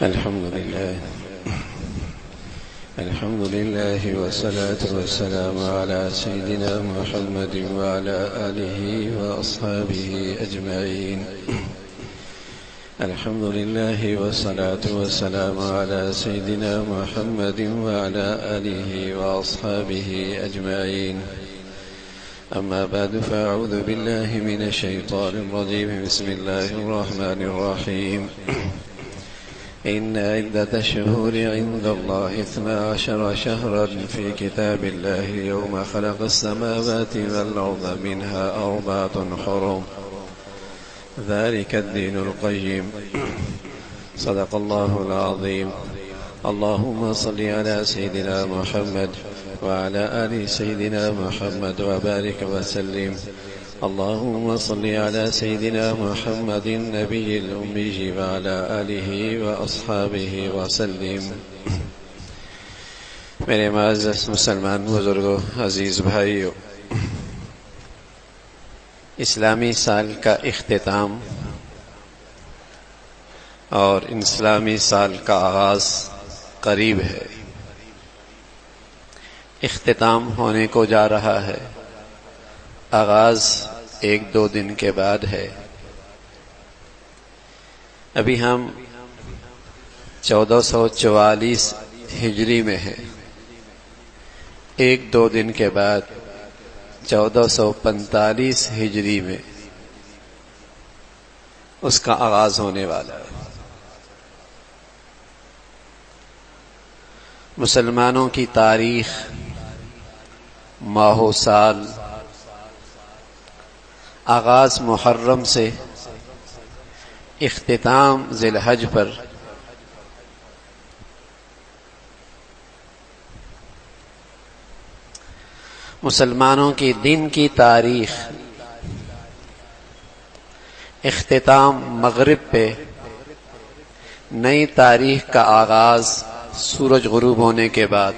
الحمد لله والصلاة والسلام على سيدنا محمد وعلى آله وأصحابه أجمعين. الحمد لله والصلاة والسلام على سيدنا محمد وعلى آله وأصحابه أجمعين. أما بعد فأعوذ بالله من الشيطان الرجيم. بسم الله الرحمن الرحيم. إن عدة الشهور عند الله 12 شهرا في كتاب الله يوم خلق السماوات والأرض منها 4 حرم ذلك الدين القيم. صدق الله العظيم. اللهم صل على سيدنا محمد وعلى آل سيدنا محمد وبارك وسلم. اللهم صل على سيدنا محمد النبي الأمي وعلى آله وأصحابه وسلم. میرے معزز مسلمان بزرگوں، عزیز بھائیوں، اسلامی سال کا اختتام اور اسلامی سال کا آغاز قریب ہے، اختتام ہونے کو جا رہا ہے، آغاز 1-2 دن کے بعد ہے۔ ابھی ہم 1444 ہجری میں ہیں، 1-2 دن کے بعد 1445 ہجری میں اس کا آغاز ہونے والا ہے۔ مسلمانوں کی تاریخ، ماہ و سال، آغاز محرم سے اختتام ذی الحج پر مسلمانوں کی دن کی تاریخ، اختتام مغرب پہ، نئی تاریخ کا آغاز سورج غروب ہونے کے بعد۔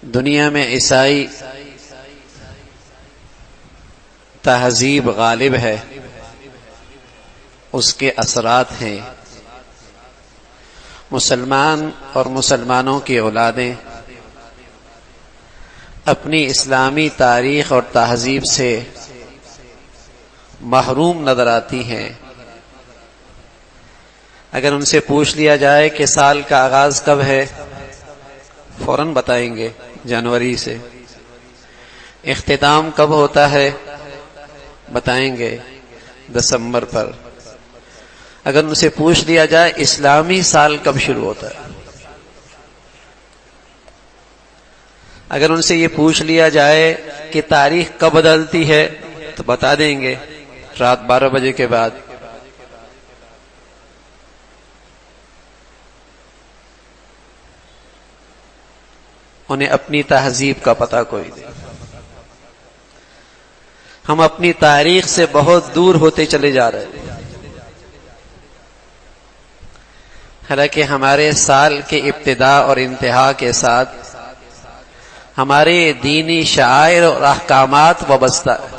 دنیا میں عیسائی تہذیب غالب ہے، اس کے اثرات ہیں۔ مسلمان اور مسلمانوں کی اولادیں اپنی اسلامی تاریخ اور تہذیب سے محروم نظر آتی ہیں۔ اگر ان سے پوچھ لیا جائے کہ سال کا آغاز کب ہے، فوراً بتائیں گے جنوری سے۔ اختتام کب ہوتا ہے، بتائیں گے دسمبر پر۔ اگر ان سے پوچھ لیا جائے اسلامی سال کب شروع ہوتا ہے، اگر ان سے یہ پوچھ لیا جائے کہ تاریخ کب بدلتی ہے، تو بتا دیں گے رات 12 بجے کے بعد۔ انہیں اپنی تہذیب کا پتہ کوئی نہیں۔ ہم اپنی تاریخ سے بہت دور ہوتے چلے جا رہے ہیں۔ حالانکہ ہمارے سال کے ابتدا اور انتہا کے ساتھ ہمارے دینی شعائر اور احکامات وابستہ ہیں۔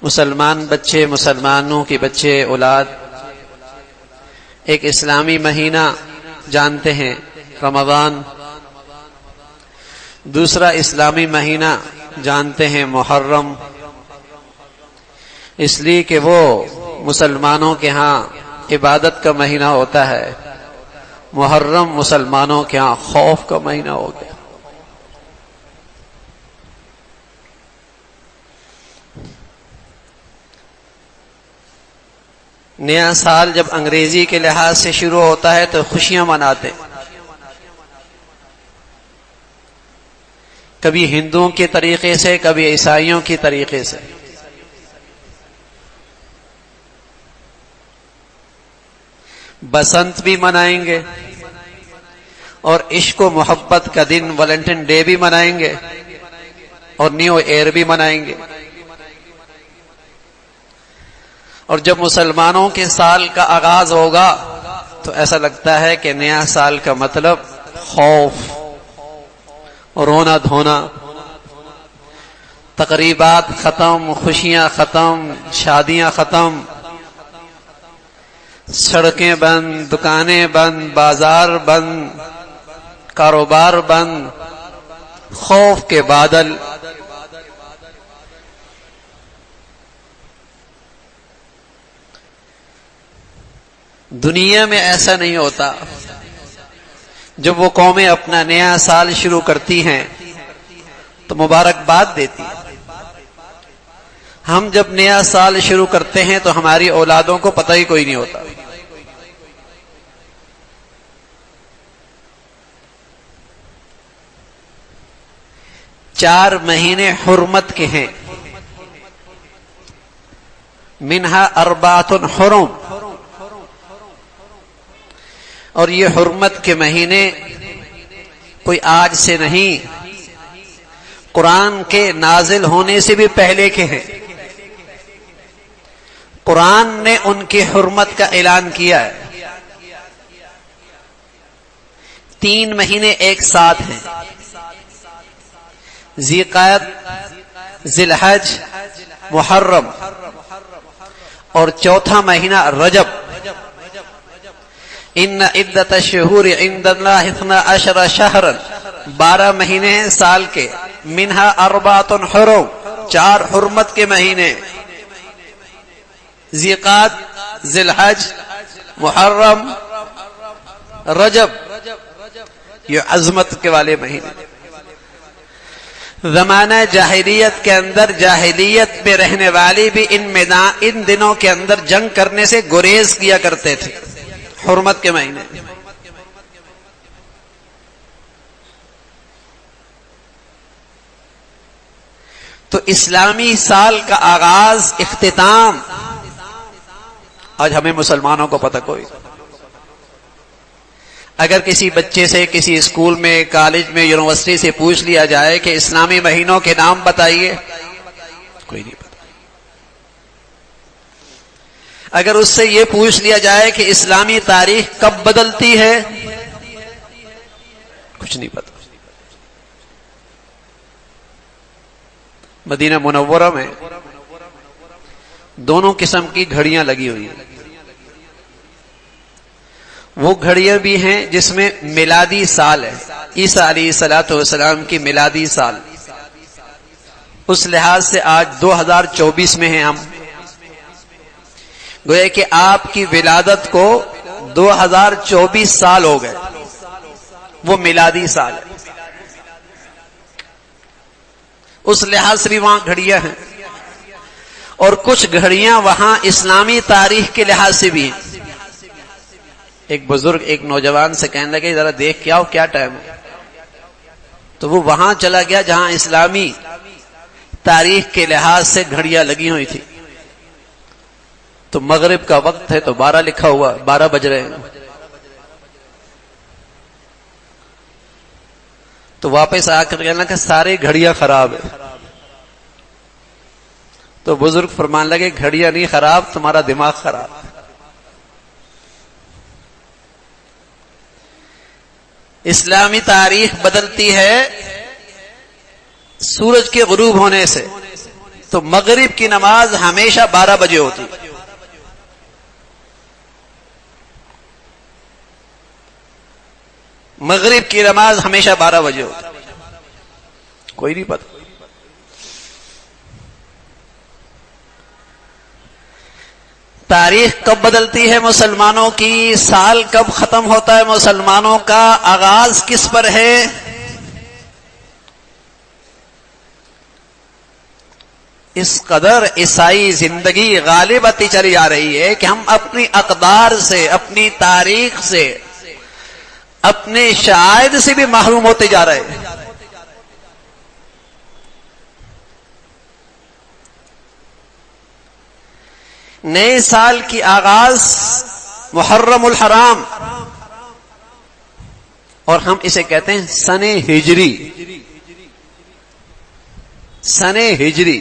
مسلمان بچے، مسلمانوں کے بچے، اولاد ایک اسلامی مہینہ جانتے ہیں رمضان، دوسرا اسلامی مہینہ جانتے ہیں محرم، اس لیے کہ وہ مسلمانوں کے ہاں عبادت کا مہینہ ہوتا ہے۔ محرم مسلمانوں کے ہاں خوف کا مہینہ ہو گیا۔ نیا سال جب انگریزی کے لحاظ سے شروع ہوتا ہے تو خوشیاں مناتے، کبھی ہندوؤں کے طریقے سے، کبھی عیسائیوں کے طریقے سے۔ بسنت بھی منائیں گے اور عشق و محبت کا دن ویلنٹائن ڈے بھی منائیں گے اور نیو ایئر بھی منائیں گے۔ اور جب مسلمانوں کے سال کا آغاز ہوگا تو ایسا لگتا ہے کہ نیا سال کا مطلب خوف، رونا دھونا، تقریبات ختم، خوشیاں ختم، شادیاں ختم، سڑکیں بند، دکانیں بند، بازار بند، کاروبار بند، خوف کے بادل. دنیا میں ایسا نہیں ہوتا. جب وہ قومیں اپنا نیا سال شروع کرتی ہیں تو مبارکباد دیتی ہیں. ہم جب نیا سال شروع کرتے ہیں تو ہماری اولادوں کو پتہ ہی کوئی نہیں ہوتا. 4 مہینے حرمت کے ہیں. منہا 4 حرم. اور یہ حرمت کے مہینے کوئی آج سے نہیں، قرآن کے نازل ہونے سے بھی پہلے کے ہیں. قرآن نے ان کی حرمت کا اعلان کیا ہے. 3 مہینے ایک ساتھ ہیں: ذی القعدہ، ذی الحج، محرم، اور چوتھا مہینہ رجب. ان عدت الشہور عند اللہ 12 شہرا. 12 مہینے ہیں سال کے. منہا 4 حرم، 4 حرمت کے مہینے: ذی القعدہ، ذی الحج، محرم، رجب. یہ عظمت کے والے مہینے. زمانہ جاہلیت کے اندر جاہلیت میں رہنے والے بھی ان دنوں کے اندر جنگ کرنے سے گریز کیا کرتے تھے. حرمت کے مہینے. تو اسلامی سال کا آغاز، اختتام آج ہمیں مسلمانوں کو پتہ کوئی. اگر کسی بچے سے کسی اسکول میں، کالج میں، یونیورسٹی سے پوچھ لیا جائے کہ اسلامی مہینوں کے نام بتائیے، کوئی نہیں پتا. اگر اس سے یہ پوچھ لیا جائے کہ اسلامی تاریخ کب بدلتی ہے، کچھ نہیں پتا. مدینہ منورہ میں دونوں قسم کی گھڑیاں لگی ہوئی ہیں. وہ گھڑیاں بھی ہیں جس میں میلادی سال ہے، عیسیٰ علیہ الصلوۃ والسلام کی میلادی سال. اس لحاظ سے آج 2024 میں ہیں ہم. گویا کہ آپ کی ولادت کو 2024 سال ہو گئے. وہ میلادی سال ہے. اس لحاظ سے بھی وہاں گھڑیاں ہیں، اور کچھ گھڑیاں وہاں اسلامی تاریخ کے لحاظ سے بھی ہیں. ایک بزرگ ایک نوجوان سے کہنے لگے ذرا دیکھ کے آؤ کیا ٹائم ہے. تو وہ وہاں چلا گیا جہاں اسلامی تاریخ کے لحاظ سے گھڑیاں لگی ہوئی تھی. تو مغرب کا وقت ہے تو 12 لکھا ہوا، 12 بج رہے ہیں. تو واپس آ کر کہنا کہ ساری گھڑیاں خراب ہے. تو بزرگ فرمان لگے گھڑیاں نہیں خراب، تمہارا دماغ خراب. اسلامی تاریخ بدلتی ہے سورج کے غروب ہونے سے. تو مغرب کی نماز ہمیشہ 12 بجے ہوتی. مغرب کی نماز ہمیشہ 12 بجے ہوتی. کوئی نہیں پتا. تاریخ کب بدلتی ہے مسلمانوں کی، سال کب ختم ہوتا ہے مسلمانوں کا، آغاز کس پر ہے؟ اس قدر عیسائی زندگی غالب آتی چلی آ رہی ہے کہ ہم اپنی اقدار سے، اپنی تاریخ سے، اپنے شاہد سے بھی محروم ہوتے جا رہے ہیں. نئے سال کی آغاز محرم الحرام، اور ہم اسے کہتے ہیں سن ہجری. سن ہجری.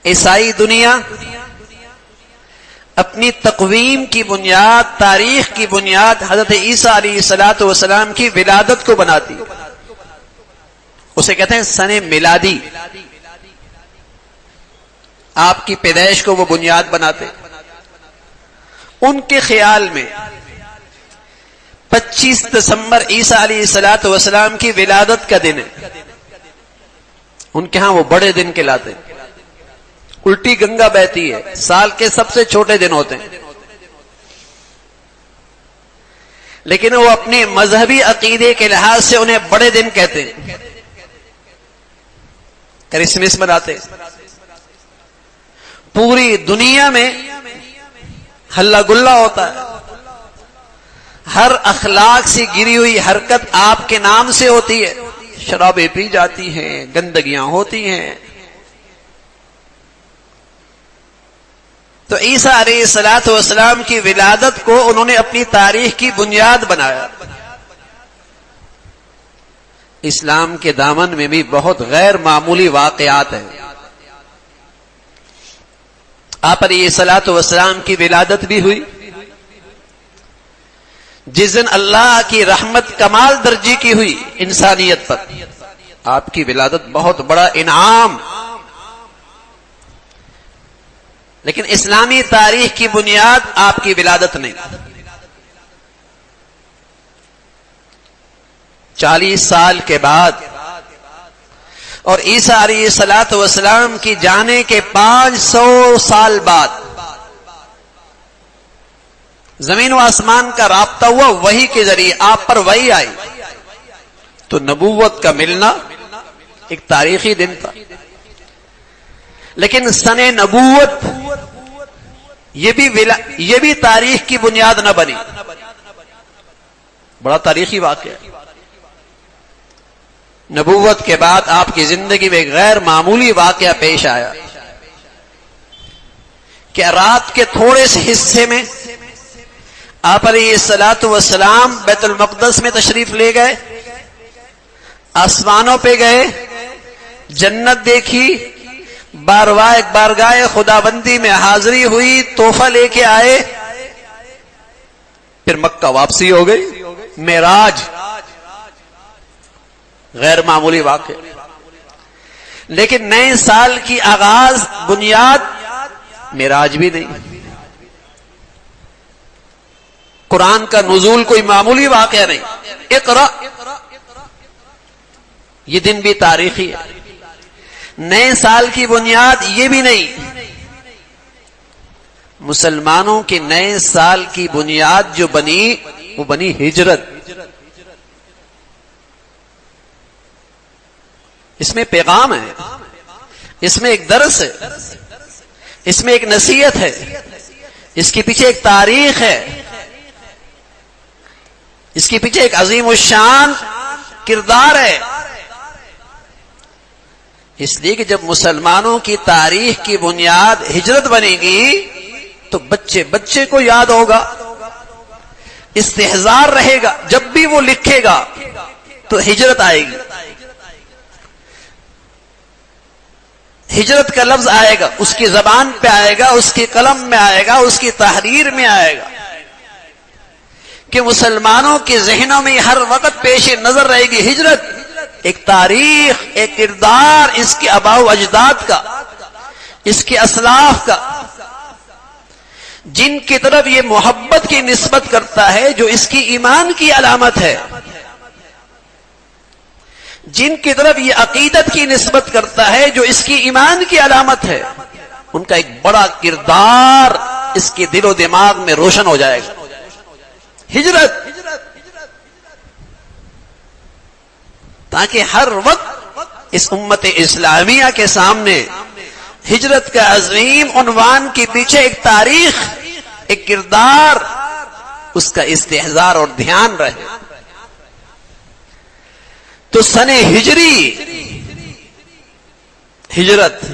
عیسائی دنیا اپنی تقویم کی بنیاد، تاریخ کی بنیاد حضرت عیسیٰ علیہ الصلوۃ والسلام کی ولادت کو بناتی. اسے کہتے ہیں سن میلادی. آپ کی پیدائش کو وہ بنیاد بناتے. ان کے خیال میں 25 دسمبر عیسیٰ علیہ الصلوۃ والسلام کی ولادت کا دن ہے. ان کے ہاں وہ بڑے دن کہلاتے. الٹی گنگا بہتی ہے، سال کے سب سے چھوٹے دن ہوتے ہیں، لیکن وہ اپنے مذہبی عقیدے کے لحاظ سے انہیں بڑے دن کہتے ہیں. کرسمس مناتے. پوری دنیا میں ہلا گلا ہوتا ہے. ہر اخلاق سے گری ہوئی حرکت آپ کے نام سے ہوتی ہے. شرابیں پی جاتی ہیں، گندگیاں ہوتی ہیں. تو عیسیٰ علیہ الصلوۃ والسلام کی ولادت کو انہوں نے اپنی تاریخ کی بنیاد بنایا. اسلام کے دامن میں بھی بہت غیر معمولی واقعات ہیں. آپ علیہ الصلوۃ والسلام کی ولادت بھی ہوئی جس دن اللہ کی رحمت کمال درجے کی ہوئی انسانیت پر. آپ کی ولادت بہت بڑا انعام. لیکن اسلامی تاریخ کی بنیاد آپ کی ولادت نہیں. 40 سال کے بعد اور عیسیٰ علیہ الصلوۃ والسلام کی جانے کے 500 سال بعد زمین و آسمان کا رابطہ ہوا وحی کے ذریعے. آپ پر وحی آئی تو نبوت کا ملنا ایک تاریخی دن تھا. لیکن سن نبوت یہ بھی تاریخ کی بنیاد نہ بنی. بڑا تاریخی واقعہ. نبوت کے بعد آپ کی زندگی میں ایک غیر معمولی واقعہ پیش آیا کہ رات کے تھوڑے سے حصے میں آپ علیہ الصلوۃ والسلام بیت المقدس میں تشریف لے گئے. آسمانوں پہ گئے، جنت دیکھی، بارگاہ خداوندی میں حاضری ہوئی، تحفہ لے کے آئے، پھر مکہ واپسی ہو گئی. معراج غیر معمولی واقع. لیکن نئے سال کی آغاز بنیاد معراج بھی نہیں. قرآن کا نزول کوئی معمولی واقعہ نہیں. اقرا یہ دن بھی تاریخی ہے. نئے سال کی بنیاد یہ بھی نہیں. مسلمانوں کے نئے سال کی بنیاد جو بنی وہ بنی ہجرت. اس میں پیغام ہے، اس میں ایک درس ہے، اس میں ایک نصیحت ہے، اس کے پیچھے ایک تاریخ ہے، اس کے پیچھے ایک عظیم الشان کردار ہے. اس لیے کہ جب مسلمانوں کی تاریخ کی بنیاد ہجرت بنے گی تو بچے بچے کو یاد ہوگا، استحضار رہے گا. جب بھی وہ لکھے گا تو ہجرت آئے گی. ہجرت کا لفظ آئے گا، اس کی زبان پہ آئے گا، اس کی قلم میں آئے گا، اس کی تحریر میں آئے گا، کہ مسلمانوں کے ذہنوں میں ہر وقت پیش نظر رہے گی ہجرت. ایک تاریخ، ایک کردار اس کے آباء و اجداد کا، اس کے اسلاف کا، جن کی طرف یہ محبت کی نسبت کرتا ہے جو اس کی ایمان کی علامت ہے، جن کی طرف یہ عقیدت کی نسبت کرتا ہے جو اس کی ایمان کی علامت ہے. ان کا ایک بڑا کردار اس کے دل و دماغ میں روشن ہو جائے گا. ہجرت، تاکہ ہر وقت اس امت اسلامیہ کے سامنے ہجرت کا عظیم عنوان کے پیچھے ایک تاریخ، ایک کردار، اس کا استحضار اور دھیان رہے. تو سن ہجری ہجرت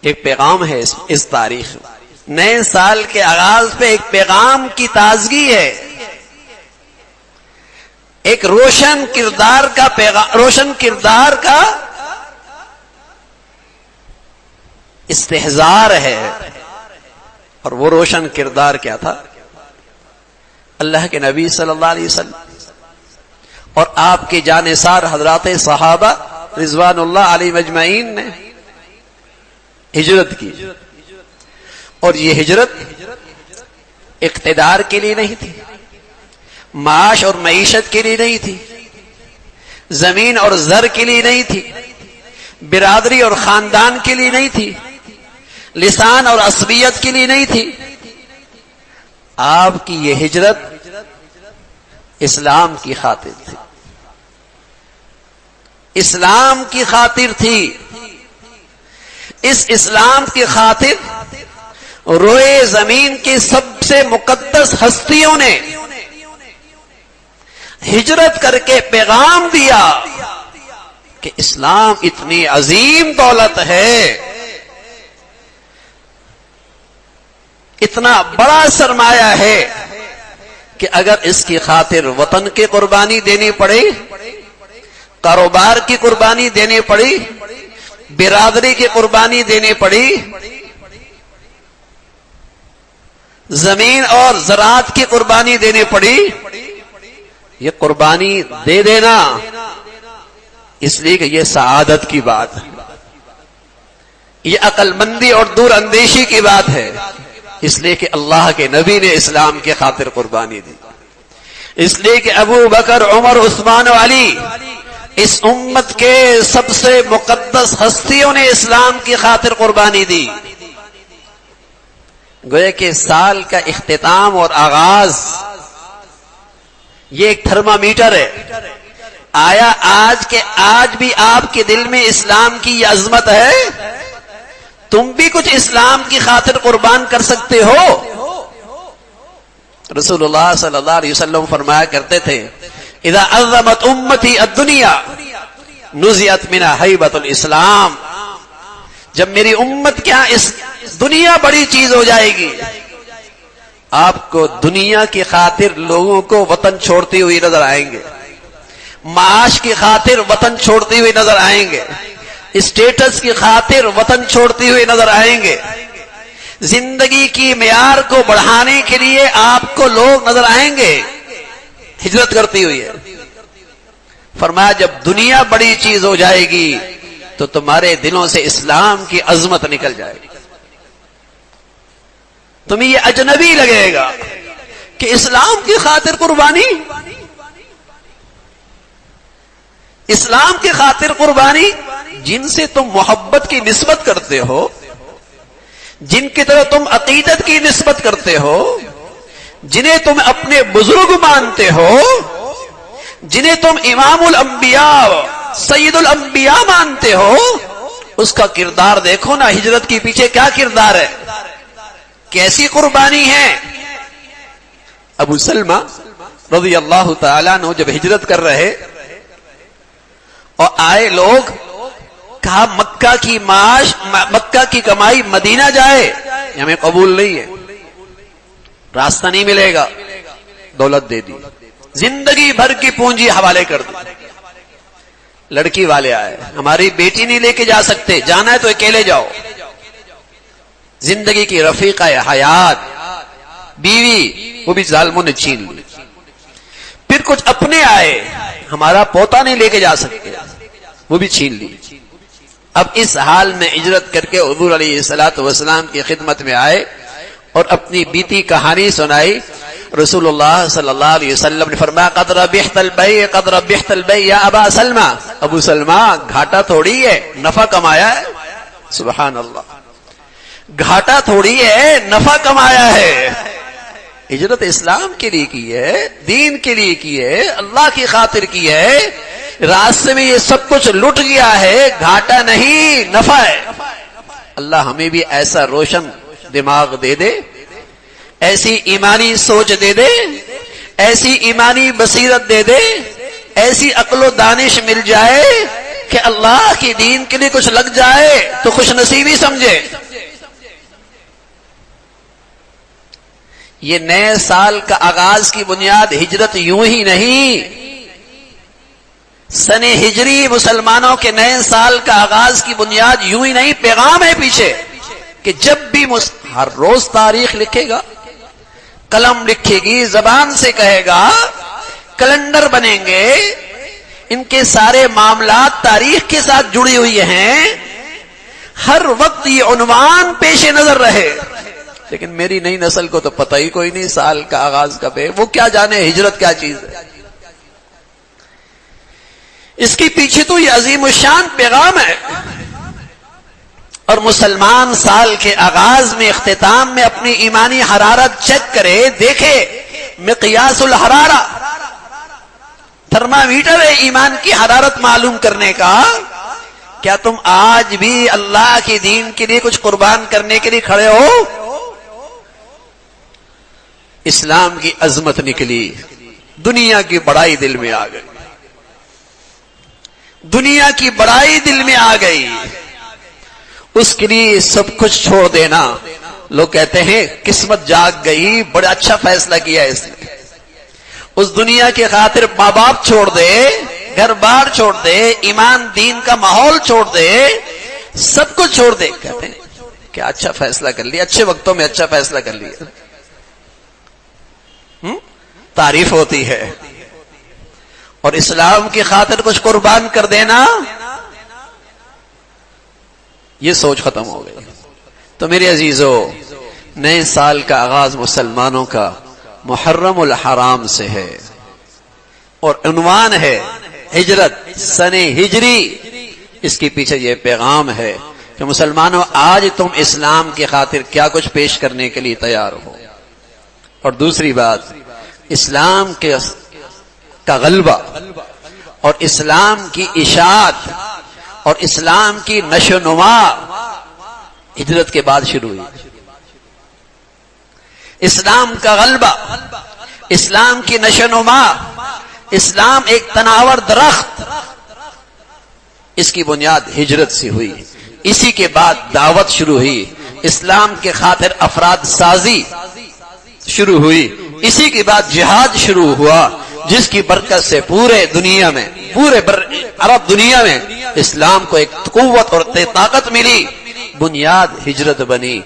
ایک پیغام ہے اس تاریخ میں. نئے سال کے آغاز پہ ایک پیغام کی تازگی ہے، ایک روشن کردار کا پیغام، روشن کردار کا استحضار ہے. اور وہ روشن کردار کیا تھا؟ اللہ کے نبی صلی اللہ علیہ وسلم اور آپ کے جانثار حضرات صحابہ رضوان اللہ علیہ مجمعین نے ہجرت کی، اور یہ ہجرت اقتدار کے لیے نہیں تھی، معاش اور معیشت کے لیے نہیں تھی، زمین اور زر کے لیے نہیں تھی، برادری اور خاندان کے لیے نہیں تھی، لسان اور عصبیت کے لیے نہیں تھی. آپ کی یہ ہجرت اسلام کی خاطر تھی، اسلام کی خاطر تھی. اس اسلام کی خاطر روئے زمین کی سب سے مقدس ہستیوں نے ہجرت کر کے پیغام دیا کہ اسلام اتنی عظیم دولت ہے، اتنا بڑا سرمایہ ہے کہ اگر اس کی خاطر وطن کی قربانی دینی پڑے، کاروبار کی قربانی دینی پڑی، برادری کی قربانی دینی پڑی، زمین اور زراعت کی قربانی دینی پڑی، یہ قربانی دے دینا اس لیے کہ یہ سعادت کی بات ہے، یہ عقل مندی اور دور اندیشی کی بات ہے، اس لیے کہ اللہ کے نبی نے اسلام کے خاطر قربانی دی، اس لیے کہ ابو بکر، عمر، عثمان و علی اس امت کے سب سے مقدس ہستیوں نے اسلام کی خاطر قربانی دی. گویا کہ سال کا اختتام اور آغاز یہ ایک تھرمامیٹر ہے. آیا آج بھی آپ کے دل میں اسلام کی یہ عظمت ہے؟ تم بھی کچھ اسلام کی خاطر قربان کر سکتے ہو؟ رسول اللہ صلی اللہ علیہ وسلم فرمایا کرتے تھے اذا عظمت امتی الدنیا نزعت منها ہیبۃ الاسلام. جب میری امت کیا اس دنیا بڑی چیز ہو جائے گی، آپ کو دنیا کی خاطر لوگوں کو وطن چھوڑتے ہوئے نظر آئیں گے، معاش کی خاطر وطن چھوڑتے ہوئے نظر آئیں گے، اسٹیٹس کی خاطر وطن چھوڑتے ہوئے نظر آئیں گے، زندگی کی معیار کو بڑھانے کے لیے آپ کو لوگ نظر آئیں گے ہجرت کرتی ہوئی ہے. فرمایا جب دنیا بڑی چیز ہو جائے گی تو تمہارے دلوں سے اسلام کی عظمت نکل جائے گی، تمہیں یہ اجنبی لگے گا کہ اسلام کی خاطر قربانی، اسلام کی خاطر قربانی. جن سے تم محبت کی نسبت کرتے ہو، جن کی طرح تم عقیدت کی نسبت کرتے ہو، جنہیں تم اپنے بزرگ مانتے ہو، جنہیں تم امام الانبیاء سید الانبیاء مانتے ہو، اس کا کردار دیکھو نا. ہجرت کے پیچھے کیا کردار ہے، کیسی قربانی ہے. ابو سلمہ رضی اللہ تعالیٰ عنہ جب ہجرت کر رہے اور آئے لوگ، کہا مکہ کی کمائی مدینہ جائے، ہمیں قبول نہیں ہے، راستہ نہیں ملے گا. دولت دے دی، زندگی بھر کی پونجی حوالے کر دی. لڑکی والے آئے، ہماری بیٹی نہیں لے کے جا سکتے، جانا ہے تو اکیلے جاؤ. زندگی کی رفیقہ حیات بیوی وہ بھی ظالموں نے چھین لی. پھر کچھ اپنے آئے، ہمارا پوتا نہیں لے کے جا سکتے، وہ بھی چھین لی. اب اس حال میں ہجرت کر کے حضور علیہ الصلوۃ والسلام کی خدمت میں آئے اور اپنی بیتی کہانی سنائی. رسول اللہ صلی اللہ علیہ وسلم نے فرمایا قد ربحت البیع قد ربحت البیع یا ابا سلمہ. ابو سلمہ گھاٹا تھوڑی ہے، نفع کمایا ہے. سبحان اللہ، گھاٹا تھوڑی ہے، نفع کمایا ہے. ہجرت اسلام کے لیے کی ہے، دین کے لیے کی ہے، اللہ کی خاطر کی ہے. راستے میں یہ سب کچھ لٹ گیا ہے، گھاٹا نہیں، نفع ہے. اللہ ہمیں بھی ایسا روشن دماغ دے دے، ایسی ایمانی سوچ دے دے، ایسی ایمانی بصیرت دے دے، ایسی عقل و دانش مل جائے کہ اللہ کی دین کے لیے کچھ لگ جائے تو خوش نصیبی سمجھے. یہ نئے سال کا آغاز کی بنیاد ہجرت یوں ہی نہیں. سن ہجری مسلمانوں کے نئے سال کا آغاز کی بنیاد یوں ہی نہیں، پیغام ہے پیچھے کہ جب بھی ہر روز تاریخ لکھے گا، قلم لکھے گی، زبان سے کہے گا، کیلنڈر بنیں گے، ان کے سارے معاملات تاریخ کے ساتھ جڑی ہوئی ہیں، ہر وقت یہ عنوان پیش نظر رہے. لیکن میری نئی نسل کو تو پتہ ہی کوئی نہیں سال کا آغاز کب ہے، وہ کیا جانے ہجرت کیا چیز ہے. اس کے پیچھے تو یہ عظیم الشان پیغام ہے. اور مسلمان سال کے آغاز میں اختتام میں اپنی ایمانی حرارت چیک کرے، دیکھے مقیاس الحرارہ، تھرمامیٹر ہے ایمان کی حرارت معلوم کرنے کا. کیا تم آج بھی اللہ کے دین کے لیے کچھ قربان کرنے کے لیے کھڑے ہو؟ اسلام کی عظمت نکلی، دنیا کی بڑائی دل میں آ گئی، دنیا کی بڑائی دل میں آ گئی. اس کے لیے سب کچھ چھوڑ دینا. لوگ کہتے ہیں قسمت جاگ گئی، بڑا اچھا فیصلہ کیا اس نے. اس دنیا کی خاطر ماں باپ چھوڑ دے، گھر بار چھوڑ دے، ایمان دین کا ماحول چھوڑ دے، سب کچھ چھوڑ دے. کہتے ہیں کیا اچھا فیصلہ کر لیا، اچھے وقتوں میں اچھا فیصلہ کر لیا. تعریف ہوتی ہے. اور اسلام کی خاطر کچھ قربان کر دینا، یہ سوچ ختم ہو گئی. تو میرے عزیزو، نئے سال کا آغاز مسلمانوں کا محرم الحرام سے ہے، اور عنوان ہے ہجرت، سن ہجری. اس کے پیچھے یہ پیغام ہے کہ مسلمانوں آج تم اسلام کی خاطر کیا کچھ پیش کرنے کے لیے تیار ہو. اور دوسری بات، اسلام کا غلبہ اور اسلام کی اشاعت اور اسلام کی نشو و نما ہجرت کے بعد شروع ہوئی. اسلام کا غلبہ، اسلام کی نشو و نما، اسلام ایک تناور درخت، اس کی بنیاد ہجرت سے ہوئی. اسی کے بعد دعوت شروع ہوئی، اسلام کے خاطر افراد سازی شروع ہوئی. اسی کے بعد جہاد شروع ہوا، جس کی برکت سے پورے دنیا میں، پورے عرب دنیا میں اسلام کو ایک قوت اور طاقت ملی. بنیاد ہجرت بنی.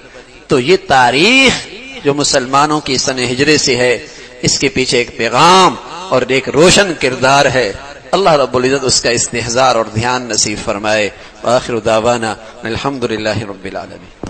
تو یہ تاریخ جو مسلمانوں کی سن ہجرے سے ہے، اس کے پیچھے ایک پیغام اور ایک روشن کردار ہے. اللہ رب العزت اس کا استحضار اور دھیان نصیب فرمائے. وآخر دعوانا الحمدللہ رب العالمین.